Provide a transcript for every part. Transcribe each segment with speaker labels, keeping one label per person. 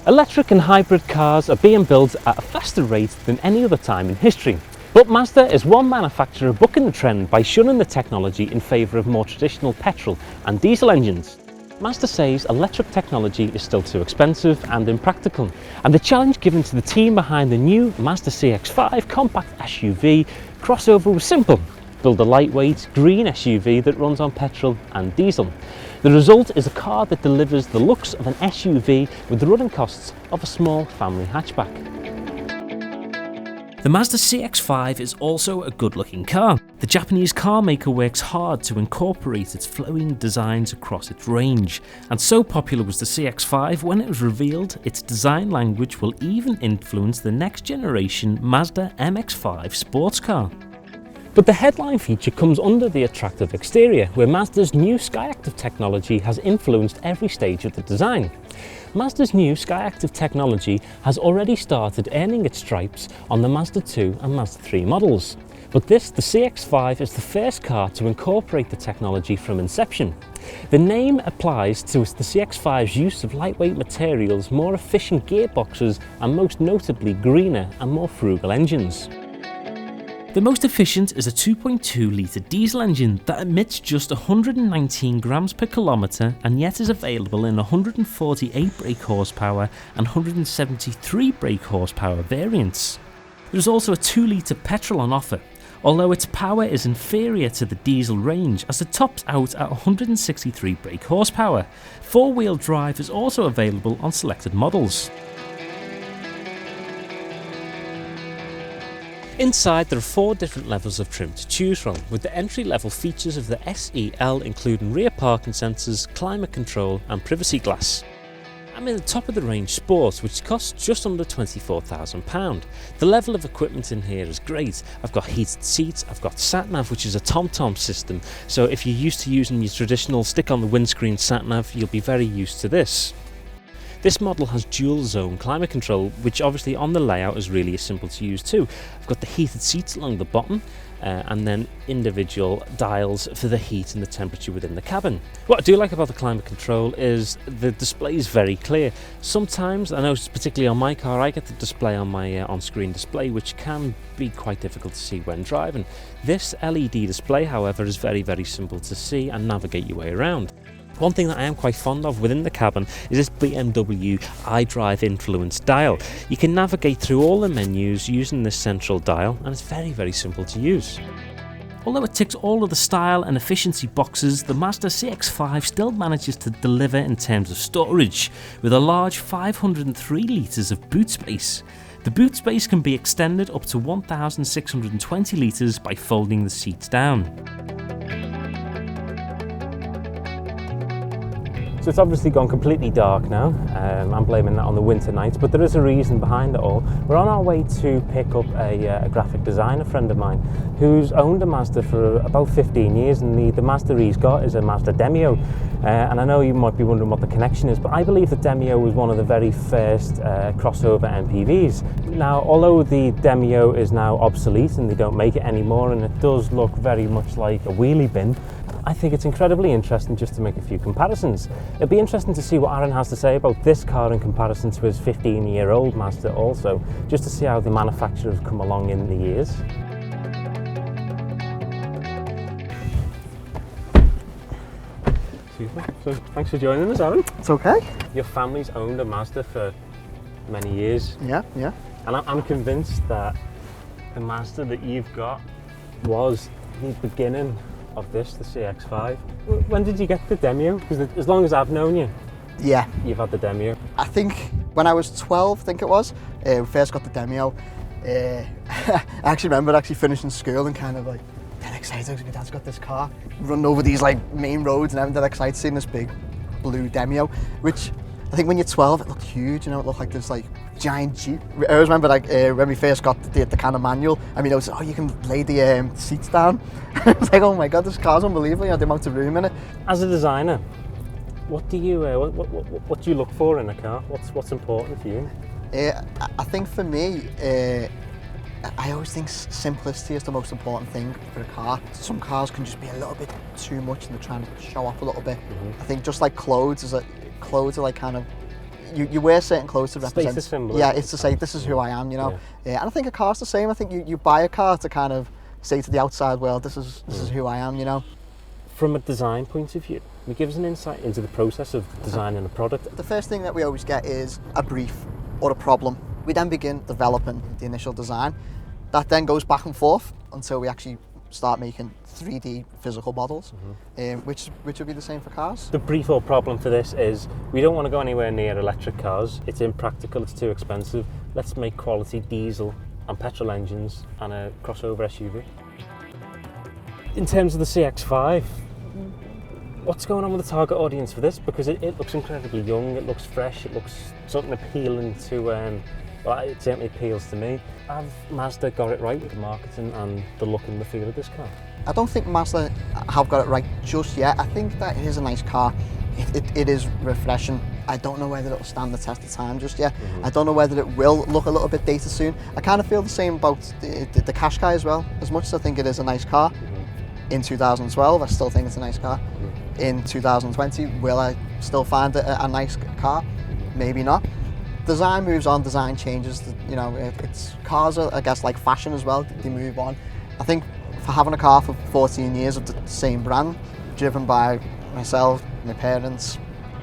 Speaker 1: Electric and hybrid cars are being built at a faster rate than any other time in history. But Mazda is one manufacturer bucking the trend by shunning the technology in favour of more traditional petrol and diesel engines. Mazda says electric technology is still too expensive and impractical, and the challenge given to the team behind the new Mazda CX-5 compact SUV crossover was simple: build a lightweight, green SUV that runs on petrol and diesel. The result is a car that delivers the looks of an SUV with the running costs of a small family hatchback. The Mazda CX-5 is also a good-looking car. The Japanese car maker works hard to incorporate its flowing designs across its range, and so popular was the CX-5 when it was revealed its design language will even influence the next generation Mazda MX-5 sports car. But the headline feature comes under the attractive exterior, where Mazda's new Skyactiv technology has influenced every stage of the design. Mazda's new Skyactiv technology has already started earning its stripes on the Mazda 2 and Mazda 3 models. But the CX-5 is the first car to incorporate the technology from inception. The name applies to the CX-5's use of lightweight materials, more efficient gearboxes, and most notably greener and more frugal engines. The most efficient is a 2.2 litre diesel engine that emits just 119 grams per kilometre and yet is available in 148 brake horsepower and 173 brake horsepower variants. There is also a 2 litre petrol on offer, although its power is inferior to the diesel range as it tops out at 163 brake horsepower. 4-wheel drive is also available on selected models. Inside there are 4 different levels of trim to choose from, with the entry-level features of the SEL including rear parking sensors, climate control and privacy glass. I'm in the top of the range Sport, which costs just under £24,000. The level of equipment in here is great. I've got heated seats, I've got sat-nav, which is a TomTom system, so if you're used to using your traditional stick on the windscreen sat-nav, you'll be very used to this. This model has dual zone climate control, which obviously on the layout is really simple to use too. I've got the heated seats along the bottom and then individual dials for the heat and the temperature within the cabin. What I do like about the climate control is the display is very clear. Sometimes, I know particularly on my car, I get the display on my on-screen display, which can be quite difficult to see when driving. This LED display, however, is very simple to see and navigate your way around. One thing that I am quite fond of within the cabin is this BMW iDrive influence dial. You can navigate through all the menus using this central dial, and it's very simple to use. Although it ticks all of the style and efficiency boxes, the Mazda CX-5 still manages to deliver in terms of storage, with a large 503 litres of boot space. The boot space can be extended up to 1,620 litres by folding the seats down. So it's obviously gone completely dark now. I'm blaming that on the winter nights, but there is a reason behind it all. We're on our way to pick up a graphic designer friend of mine who's owned a Mazda for about 15 years, and the Mazda he's got is a Mazda Demio. And I know you might be wondering what the connection is, but I believe the Demio was one of the very first crossover MPVs. Now, although the Demio is now obsolete and they don't make it anymore, and it does look very much like a wheelie bin, I think it's incredibly interesting just to make a few comparisons. It'd be interesting to see what Aaron has to say about this car in comparison to his 15-year-old Mazda also, just to see how the manufacturer have come along in the years. Excuse me. So, thanks for joining us, Aaron.
Speaker 2: It's okay.
Speaker 1: Your family's owned a Mazda for many years.
Speaker 2: Yeah.
Speaker 1: And I'm convinced that the Mazda that you've got was the beginning of this, the CX-5. When did you get the Demio? Because as long as I've known you,
Speaker 2: yeah,
Speaker 1: you've had the Demio.
Speaker 2: I think when I was 12, I think it was, we first got the Demio. I actually remember finishing school and kind of like dead excited because my dad's got this car, running over these like main roads, and I'm dead excited seeing this big blue Demio, which I think when you're 12 it looked huge, you know, it looked like this like giant Jeep. I always remember like when we first got the kind of manual, I mean, I was, oh, you can lay the seats down. I was like, oh my god, this car's unbelievable, you know, the amount of room in it.
Speaker 1: As a designer, what do you look for in a car? What's important for you?
Speaker 2: I think for me, I always think simplicity is the most important thing for a car. Some cars can just be a little bit too much and they're trying to show off a little bit. I think just like clothes are like kind of, you wear certain clothes to represent.
Speaker 3: Status symbol.
Speaker 2: Yeah, it's to say this is who I am, you know. And I think a car's the same. I think you buy a car to kind of say to the outside world, this is who I am, you know.
Speaker 3: From a design point of view, can you give us an insight into the process of designing a product?
Speaker 2: The first thing that we always get is a brief or a problem. We then begin developing the initial design. That then goes back and forth until we actually start making 3D physical models, which would be the same for cars.
Speaker 3: The brief or problem for this is we don't want to go anywhere near electric cars. It's impractical, it's too expensive. Let's make quality diesel and petrol engines and a crossover SUV. In terms of the CX-5, what's going on with the target audience for this? Because it looks incredibly young, it looks fresh, it looks something appealing to, well, it certainly appeals to me. Have Mazda got it right with the marketing and the look and the feel of this car?
Speaker 2: I don't think Mazda have got it right just yet. I think that it is a nice car. It is refreshing. I don't know whether it'll stand the test of time just yet. I don't know whether it will look a little bit dated soon. I kind of feel the same about the Qashqai as well. As much as I think it is a nice car, in 2012 I still think it's a nice car. In 2020, will I still find it a nice car? Maybe not. Design moves on, design changes, you know, it's cars are, I guess, like fashion as well, they move on. I think for having a car for 14 years of the same brand, driven by myself, my parents,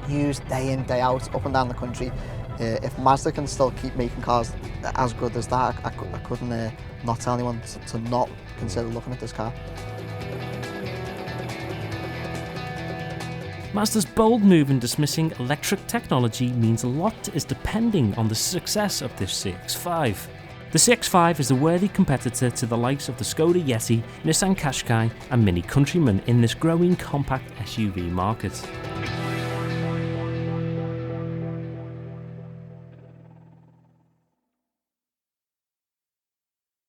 Speaker 2: used day in, day out, up and down the country, if Mazda can still keep making cars as good as that, I couldn't not tell anyone to not consider looking at this car.
Speaker 1: Mazda's bold move in dismissing electric technology means a lot is depending on the success of this CX-5. The CX-5 is a worthy competitor to the likes of the Skoda Yeti, Nissan Qashqai and Mini Countryman in this growing compact SUV market.